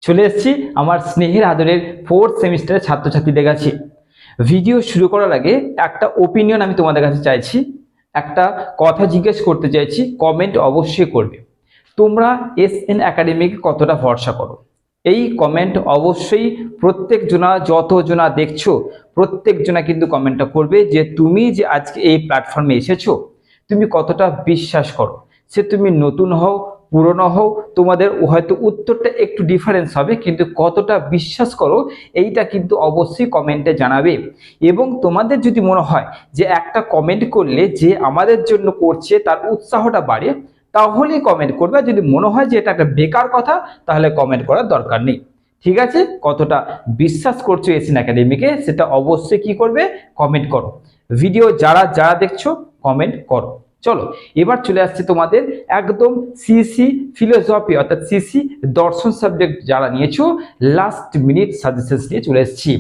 চলে এসেছি আমার স্নেহের আদরের 4th সেমিস্টারের ছাত্রছাত্রীদের কাছে। ভিডিও শুরু করার আগে একটা ওপিনিয়ন আমি তোমাদের কাছে চাইছি, একটা কথা জিজ্ঞেস করতে চাইছি, কমেন্ট অবশ্যই করবে। তোমরা এসএন একাডেমিকে কতটা ভরসা করো? এই কমেন্ট অবশ্যই প্রত্যেক জনা, যত জনা দেখছো প্রত্যেক জনা কিন্তু কমেন্টটা করবে যে তুমি যে আজকে এই প্ল্যাটফর্মে এসেছো তুমি কতটা বিশ্বাস করো। সে তুমি নতুন হও পুরনো হও, তোমাদের হয়তো উত্তরটা একটু ডিফারেন্স হবে, কিন্তু কতটা বিশ্বাস করো এইটা কিন্তু অবশ্যই কমেন্টে জানাবে। এবং তোমাদের যদি মনে হয় যে একটা কমেন্ট করলে যে আমাদের জন্য করছে তার উৎসাহটা বাড়ে, তাহলেই কমেন্ট করবে। আর যদি মনে হয় যে এটা একটা বেকার কথা, তাহলে কমেন্ট করার দরকার নেই। ঠিক আছে, কতটা বিশ্বাস করছো এসএন একাডেমিকে সেটা অবশ্যই কি করবে, কমেন্ট করো। ভিডিও যারা যারা দেখছো কমেন্ট করো। চলো এবার চলে আসছে তোমাদের একদম সিসি ফিলোসফি অর্থাৎ সিসি দর্শন সাবজেক্ট যারা নিয়েছো, লাস্ট মিনিট সাজেশনস নিয়ে চলে এসেছি।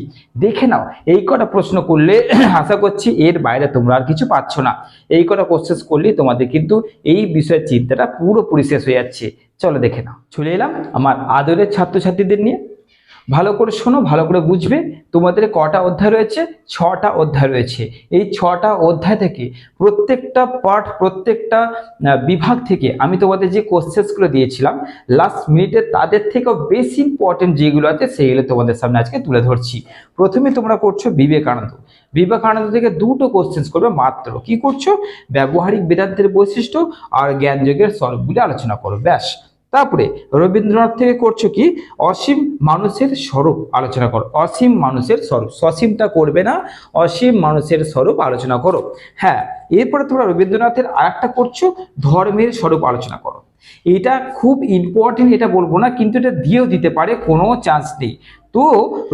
দেখে নাও, এই কটা প্রশ্ন করলে আশা করছি এর বাইরে তোমরা আর কিছু পাচ্ছ না। এই কটা কোশ্চেন করলে তোমাদের কিন্তু এই বিষয়ের চিন্তাটা পুরোপুরি শেষ হয়ে যাচ্ছে। চলো দেখে নাও। চলে এলাম আমার আদরের ছাত্রছাত্রীদের নিয়ে। ভালো করে শোনো, ভালো করে বুঝবে। তোমাদের কটা অধ্যায় রয়েছে? 6টা অধ্যায় রয়েছে। এই 6টা অধ্যায় থেকে প্রত্যেকটা পার্ট, প্রত্যেকটা বিভাগ থেকে আমি তোমাদের যে কোশ্চেনগুলো দিয়েছিলাম লাস্ট মিনিটে, তাদের থেকেও বেশি ইম্পর্টেন্ট যেগুলো আছে সেইগুলো তোমাদের সামনে আজকে তুলে ধরছি। প্রথমে তোমরা করছো বিবেকানন্দ। বিবেকানন্দ থেকে দুটো কোশ্চেন করবে মাত্র। কি করছো? ব্যবহারিক বেদান্তের বৈশিষ্ট্য আর জ্ঞানযোগের স্বরূপগুলি আলোচনা করো, ব্যাস। তারপরে রবীন্দ্রনাথ থেকে করছো কি, অসীম মানুষের স্বরূপ আলোচনা করো। অসীম মানুষের স্বরূপ, সসীমটা করবে না, অসীম মানুষের স্বরূপ আলোচনা করো। হ্যাঁ, এরপরে তোমরা রবীন্দ্রনাথের আরেকটা করছো, ধর্মের স্বরূপ আলোচনা করো। এটা খুব ইম্পর্টেন্ট, এটা বলবো না, কিন্তু এটা দিয়েও দিতে পারে, কোনো চান্স নেই। তো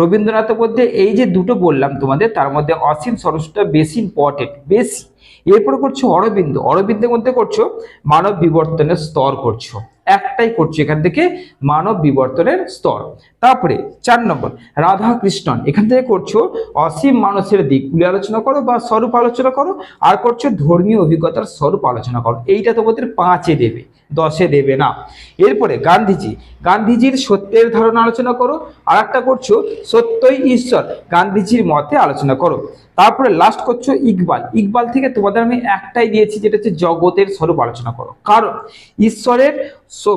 রবীন্দ্রনাথের মধ্যে এই যে দুটো বললাম তোমাদের, তার মধ্যে অসীম স্বরূপটা বেশি ইম্পর্টেন্ট, বেশি। এরপরে করছো অরবিন্দ। অরবিন্দের মধ্যে করছো মানব বিবর্তনের স্তর করছো, একটাই করছো এখান থেকে, মানব বিবর্তনের স্তর। তারপরে 4 নম্বর রাধাকৃষ্ণন, এখান থেকে করছো অসীম মানুষের দিকগুলি আলোচনা করো বা স্বরূপ আলোচনা করো, আর করছো ধর্মীয় অভিজ্ঞতার স্বরূপ আলোচনা করো। এইটা তোমাদের 5-এ দেবে, 10-এ দেবে না। এরপরে গান্ধীজি, গান্ধীজির সত্যের ধারণা আলোচনা করো, আর একটা করছো সত্যই ঈশ্বর, গান্ধীজির মতে আলোচনা করো। তারপরে লাস্ট করছো ইকবাল। ইকবাল থেকে তোমাদের আমি একটাই দিয়েছি, যেটা হচ্ছে জগতের স্বরূপ আলোচনা করো। কারণ ঈশ্বরের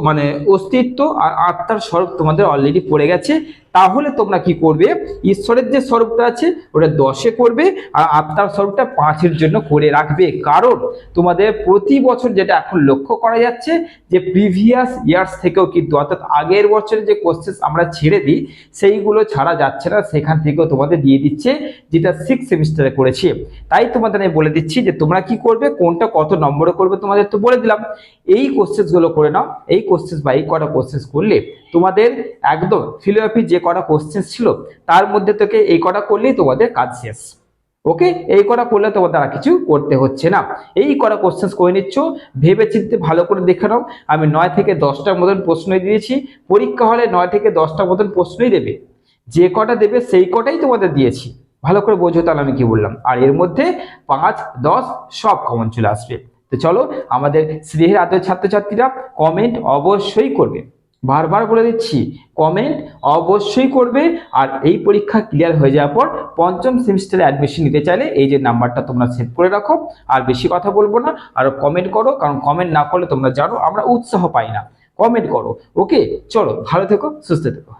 মানে অস্তিত্ব আর আত্মার স্বরূপ তোমাদের অলরেডি পড়ে গেছে। তাহলে তোমরা কি করবে, ঈশ্বরের যে স্বরূপটা আছে ওটা 10-এ করবে, আর আত্মার স্বরূপটা 5-এর জন্য করে রাখবে। কারণ তোমাদের প্রতি বছর যেটা এখন লক্ষ্য করা যাচ্ছে যে প্রিভিয়াস ইয়ার্স থেকেও কিন্তু, অর্থাৎ আগের বছরের যে কোশ্চেন আমরা ছেড়ে দিই সেইগুলো ছাড়া যাচ্ছে না, সেখান থেকেও তোমাদের দিয়ে দিচ্ছে, যেটা 6th সেমিস্টারে করেছি। তাই তোমাদের আমি বলে দিচ্ছি যে তোমরা কি করবে, কোনটা কত নম্বরে করবে তোমাদের তো বলে দিলাম। এই কোশ্চেনগুলো করে নাও। এই কোশ্চেন বা এই কটা কোশ্চেন করলে তোমাদের একদম ফিলোসফি যে কটা কোশ্চেন ছিল তার মধ্যে থেকে এই কটা করলেই তোমাদের কাজ শেষ। ওকে, এই কটা করলে তোমাদের আর কিছু করতে হচ্ছে না। এই কটা কোশ্চেন করে নিচ্ছ, ভেবে চিন্তে ভালো করে দেখে নাও। আমি 9 থেকে 10টার মতন প্রশ্নই দিয়েছি। পরীক্ষা হলে 9 থেকে 10টার মতন প্রশ্নই দেবে, যে কটা দেবে সেই কটাই তোমাদের দিয়েছি। ভালো করে বোঝো তাহলে আমি কি বললাম। আর এর মধ্যে 5, 10 সব কমন চলে আসবে। তো চলো, আমাদের স্নেহের আদরের ছাত্রছাত্রীরা কমেন্ট অবশ্যই করবে, বারবার বলে দিচ্ছি কমেন্ট অবশ্যই করবে। আর এই পরীক্ষা ক্লিয়ার হয়ে যাওয়ার পর 5ম সেমিস্টারে অ্যাডমিশন নিতে চাইলে এই যে নাম্বারটা তোমরা সেভ করে রাখো। আর বেশি কথা বলবো না, আর কমেন্ট করো, কারণ কমেন্ট না করলে তোমরা জানো আমরা উৎসাহ পাই না। কমেন্ট করো। ওকে, চলো ভালো থেকো, সুস্থ থেকো।